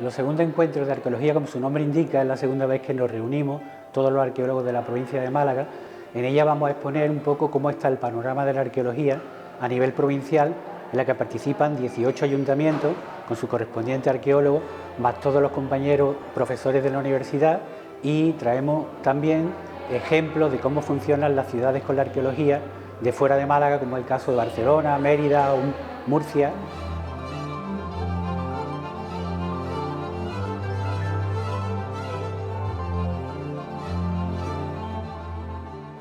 Los segundos encuentros de arqueología, como su nombre indica, es la segunda vez que nos reunimos todos los arqueólogos de la provincia de Málaga. En ella vamos a exponer un poco cómo está el panorama de la arqueología a nivel provincial, en la que participan 18 ayuntamientos con su correspondiente arqueólogo, más todos los compañeros profesores de la universidad, y traemos también ejemplos de cómo funcionan las ciudades con la arqueología de fuera de Málaga, como el caso de Barcelona, Mérida o Murcia.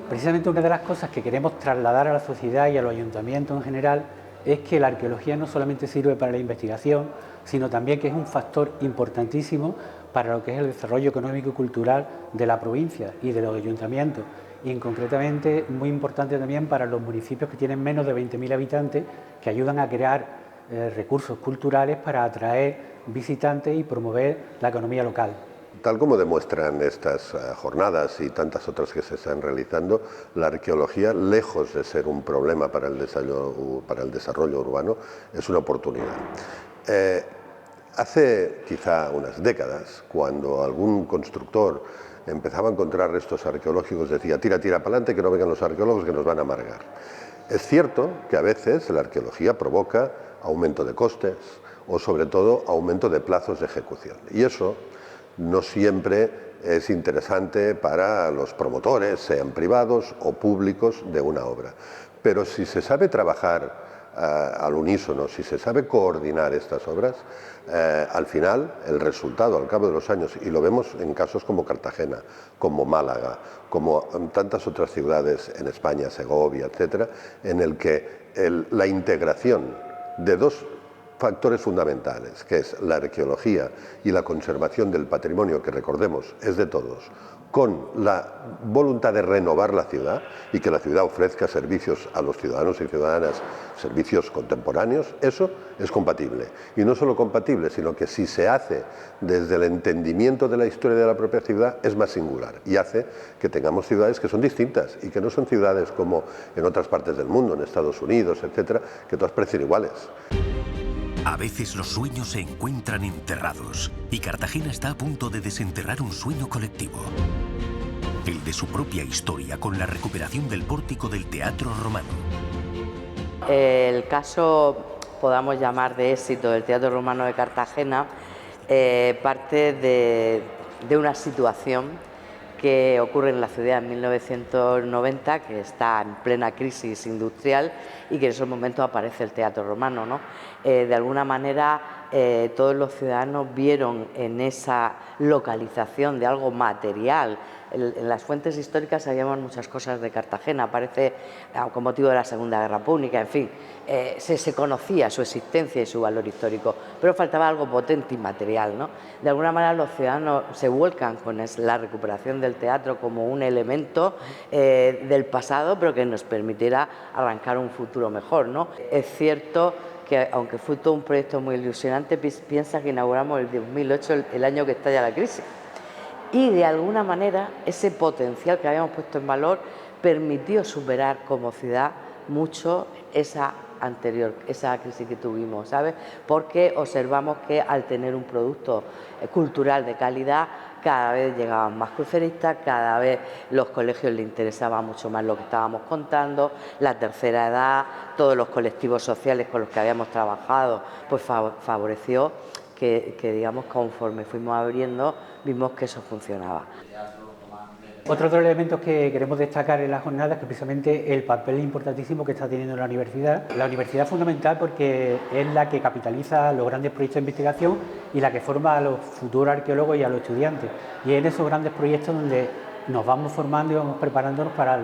Precisamente una de las cosas que queremos trasladar a la sociedad y a los ayuntamientos en general es que la arqueología no solamente sirve para la investigación, sino también que es un factor importantísimo para lo que es el desarrollo económico y cultural de la provincia y de los ayuntamientos, y concretamente muy importante también para los municipios que tienen menos de 20.000 habitantes, que ayudan a crear recursos culturales para atraer visitantes y promover la economía local. Tal como demuestran estas jornadas y tantas otras que se están realizando, la arqueología, lejos de ser un problema para el desarrollo urbano, es una oportunidad. Hace quizá unas décadas, cuando algún constructor empezaba a encontrar restos arqueológicos, decía: tira, tira para adelante, que no vengan los arqueólogos que nos van a amargar. Es cierto que a veces la arqueología provoca aumento de costes o, sobre todo, aumento de plazos de ejecución, y eso no siempre es interesante para los promotores, sean privados o públicos, de una obra. Pero si se sabe trabajar al unísono, si se sabe coordinar estas obras, al final el resultado, al cabo de los años, y lo vemos en casos como Cartagena, como Málaga, como en tantas otras ciudades en España, Segovia, etcétera, en el que la integración de dos factores fundamentales, que es la arqueología y la conservación del patrimonio, que recordemos es de todos, con la voluntad de renovar la ciudad y que la ciudad ofrezca servicios a los ciudadanos y ciudadanas, servicios contemporáneos, eso es compatible. Y no solo compatible, sino que si se hace desde el entendimiento de la historia de la propia ciudad, es más singular y hace que tengamos ciudades que son distintas y que no son ciudades como en otras partes del mundo, en Estados Unidos, etcétera, que todas parecen iguales. A veces los sueños se encuentran enterrados y Cartagena está a punto de desenterrar un sueño colectivo. El de su propia historia con la recuperación del pórtico del Teatro Romano. El caso, podamos llamar de éxito, del Teatro Romano de Cartagena, parte de una situación que ocurre en la ciudad en 1990, que está en plena crisis industrial y que en esos momentos aparece el Teatro Romano, ¿no? De alguna manera todos los ciudadanos vieron en esa localización de algo material. En las fuentes históricas sabíamos muchas cosas de Cartagena, aparece con motivo de la Segunda Guerra Púnica, en fin, se conocía su existencia y su valor histórico, pero faltaba algo potente y material, ¿no? De alguna manera los ciudadanos se vuelcan con la recuperación del teatro como un elemento del pasado, pero que nos permitiera arrancar un futuro mejor, ¿no? Es cierto que, aunque fue todo un proyecto muy ilusionante, piensa que inauguramos el 2008, el año que estalla la crisis. Y de alguna manera ese potencial que habíamos puesto en valor permitió superar como ciudad mucho esa crisis que tuvimos, ¿sabes? Porque observamos que al tener un producto cultural de calidad, cada vez llegaban más cruceristas, cada vez los colegios les interesaba mucho más lo que estábamos contando, la tercera edad, todos los colectivos sociales con los que habíamos trabajado, pues favoreció que digamos, conforme fuimos abriendo, vimos que eso funcionaba. Otro de los elementos que queremos destacar en las jornadas es que precisamente el papel importantísimo que está teniendo la universidad. La universidad es fundamental porque es la que capitaliza los grandes proyectos de investigación y la que forma a los futuros arqueólogos y a los estudiantes. Y es en esos grandes proyectos donde nos vamos formando y vamos preparándonos para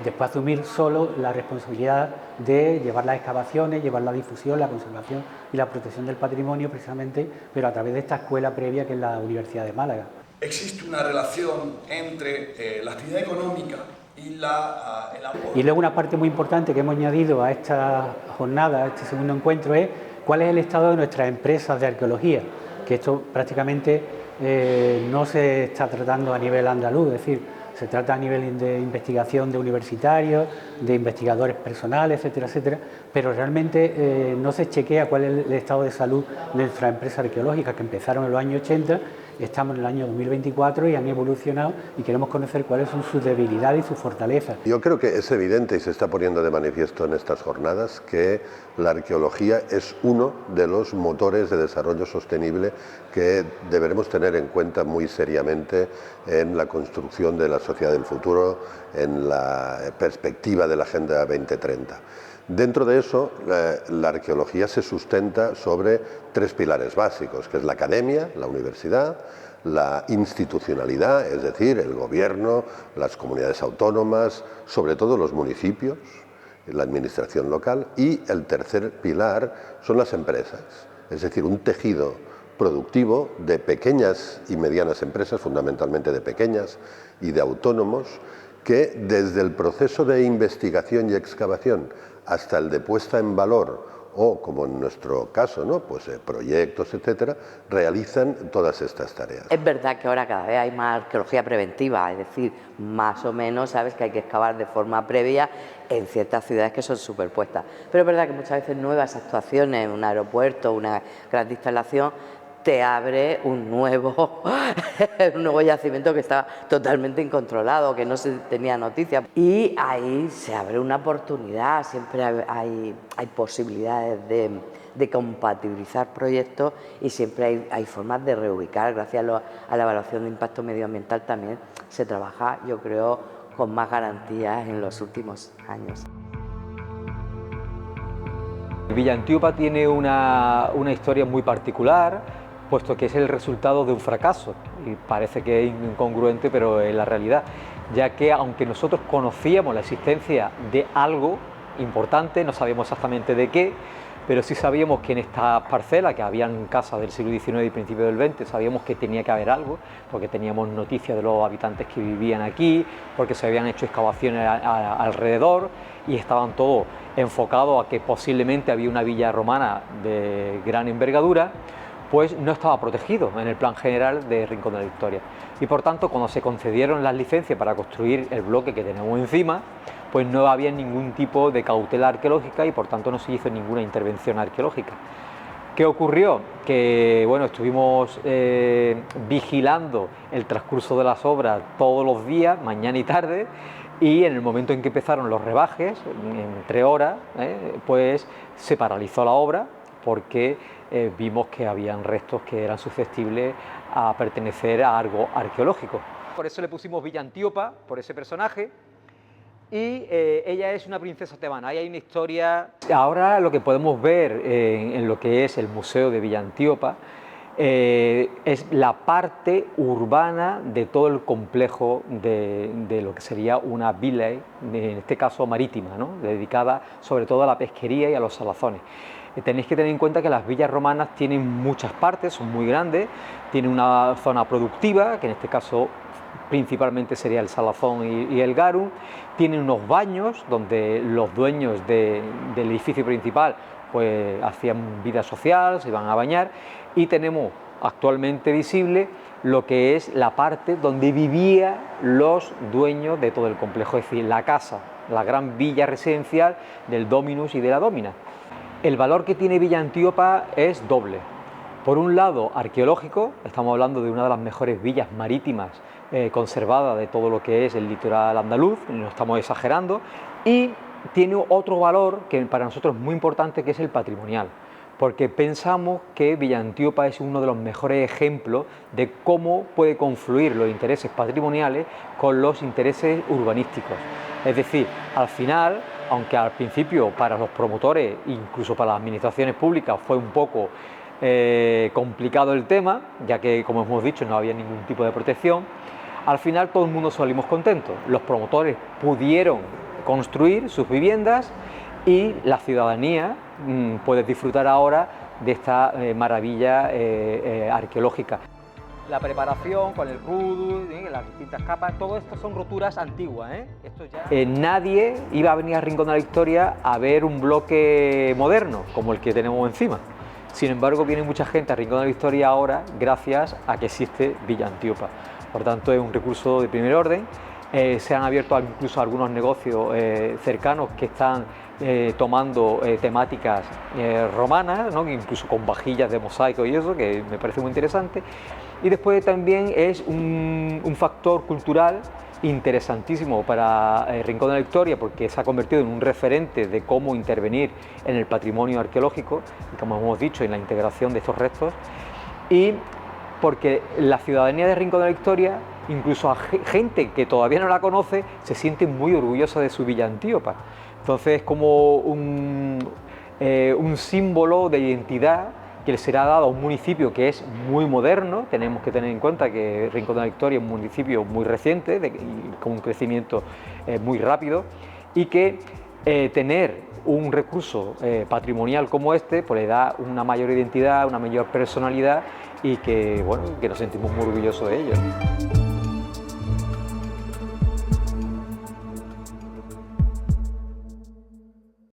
después asumir solo la responsabilidad de llevar las excavaciones, llevar la difusión, la conservación y la protección del patrimonio, precisamente, pero a través de esta escuela previa que es la Universidad de Málaga. Existe una relación entre la actividad económica y el apoyo. Y luego una parte muy importante que hemos añadido a esta jornada, a este segundo encuentro, es cuál es el estado de nuestras empresas de arqueología, que esto prácticamente no se está tratando a nivel andaluz, es decir, Se trata a nivel de investigación de universitarios, de investigadores personales, etcétera, etcétera, pero realmente no se chequea cuál es el estado de salud de nuestras empresas arqueológicas que empezaron en los años 80, estamos en el año 2024 y han evolucionado y queremos conocer cuáles son sus debilidades y sus fortalezas. Yo creo que es evidente y se está poniendo de manifiesto en estas jornadas que la arqueología es uno de los motores de desarrollo sostenible que deberemos tener en cuenta muy seriamente en la construcción de la sociedad del futuro, en la perspectiva de la Agenda 2030. Dentro de eso, la arqueología se sustenta sobre tres pilares básicos, que es la academia, la universidad, la institucionalidad, es decir, el gobierno, las comunidades autónomas, sobre todo los municipios, la administración local, y el tercer pilar son las empresas, es decir, un tejido productivo de pequeñas y medianas empresas, fundamentalmente de pequeñas y de autónomos, que desde el proceso de investigación y excavación hasta el de puesta en valor o, como en nuestro caso, ¿no? Pues proyectos, etcétera, realizan todas estas tareas. Es verdad que ahora cada vez hay más arqueología preventiva, es decir, más o menos sabes que hay que excavar de forma previa en ciertas ciudades que son superpuestas. Pero es verdad que muchas veces nuevas actuaciones, un aeropuerto, una gran instalación, te abre un nuevo yacimiento que está totalmente incontrolado, que no se tenía noticia. Y ahí se abre una oportunidad, siempre hay posibilidades de compatibilizar proyectos y siempre hay formas de reubicar. Gracias a la evaluación de impacto medioambiental también se trabaja, yo creo, con más garantías en los últimos años. Villa Antíopa tiene una historia muy particular, puesto que es el resultado de un fracaso, y parece que es incongruente, pero es la realidad, ya que aunque nosotros conocíamos la existencia de algo importante, no sabíamos exactamente de qué, pero sí sabíamos que en esta parcela, que habían casas del siglo XIX y principios del XX, sabíamos que tenía que haber algo, porque teníamos noticias de los habitantes que vivían aquí, porque se habían hecho excavaciones alrededor y estaban todos enfocados a que posiblemente había una villa romana de gran envergadura, pues no estaba protegido en el plan general de Rincón de la Victoria. Y por tanto, cuando se concedieron las licencias para construir el bloque que tenemos encima, pues no había ningún tipo de cautela arqueológica y por tanto no se hizo ninguna intervención arqueológica. ¿Qué ocurrió? Que bueno, estuvimos vigilando el transcurso de las obras todos los días, mañana y tarde, y en el momento en que empezaron los rebajes, en 3 horas, pues se paralizó la obra porque vimos que habían restos que eran susceptibles a pertenecer a algo arqueológico. Por eso le pusimos Villa Antíopa, por ese personaje, y ella es una princesa tebana. Ahí hay una historia. Ahora lo que podemos ver en lo que es el Museo de Villa Antíopa es la parte urbana de todo el complejo de lo que sería una villa, en este caso marítima, ¿no? Dedicada sobre todo a la pesquería y a los salazones. Tenéis que tener en cuenta que las villas romanas tienen muchas partes, son muy grandes, tienen una zona productiva, que en este caso principalmente sería el salazón y el garum, tienen unos baños donde los dueños del edificio principal pues hacían vida social, se iban a bañar, y tenemos actualmente visible lo que es la parte donde vivían los dueños de todo el complejo, es decir, la casa, la gran villa residencial del dominus y de la domina. El valor que tiene Villa Antíopa es doble. Por un lado, arqueológico, estamos hablando de una de las mejores villas marítimas conservadas de todo lo que es el litoral andaluz, no estamos exagerando, y tiene otro valor que para nosotros es muy importante, que es el patrimonial, porque pensamos que Villa Antíopa es uno de los mejores ejemplos de cómo puede confluir los intereses patrimoniales con los intereses urbanísticos. Es decir, al final, aunque al principio para los promotores, incluso para las administraciones públicas, fue un poco complicado el tema, ya que, como hemos dicho, no había ningún tipo de protección, al final todo el mundo salimos contentos. Los promotores pudieron construir sus viviendas y la ciudadanía puede disfrutar ahora de esta maravilla arqueológica. La preparación con el rudo, las distintas capas, todo esto son roturas antiguas. Esto ya... nadie iba a venir a Rincón de la Victoria a ver un bloque moderno como el que tenemos encima. Sin embargo, viene mucha gente a Rincón de la Victoria ahora gracias a que existe Villa Antíopa. Por tanto, es un recurso de primer orden se han abierto incluso algunos negocios cercanos que están tomando temáticas romanas, ¿no? Incluso con vajillas de mosaico y eso, que me parece muy interesante. Y después también es un factor cultural interesantísimo para el Rincón de la Victoria, porque se ha convertido en un referente de cómo intervenir en el patrimonio arqueológico y, como hemos dicho, en la integración de estos restos, y porque la ciudadanía de Rincón de la Victoria, incluso a gente que todavía no la conoce, se siente muy orgullosa de su villa Antíopa. Entonces es como un símbolo de identidad que le será dado a un municipio que es muy moderno. Tenemos que tener en cuenta que Rincón de la Victoria es un municipio muy reciente, con un crecimiento muy rápido, y que tener un recurso patrimonial como este pues le da una mayor identidad, una mayor personalidad, y que, bueno, que nos sentimos muy orgullosos de ello.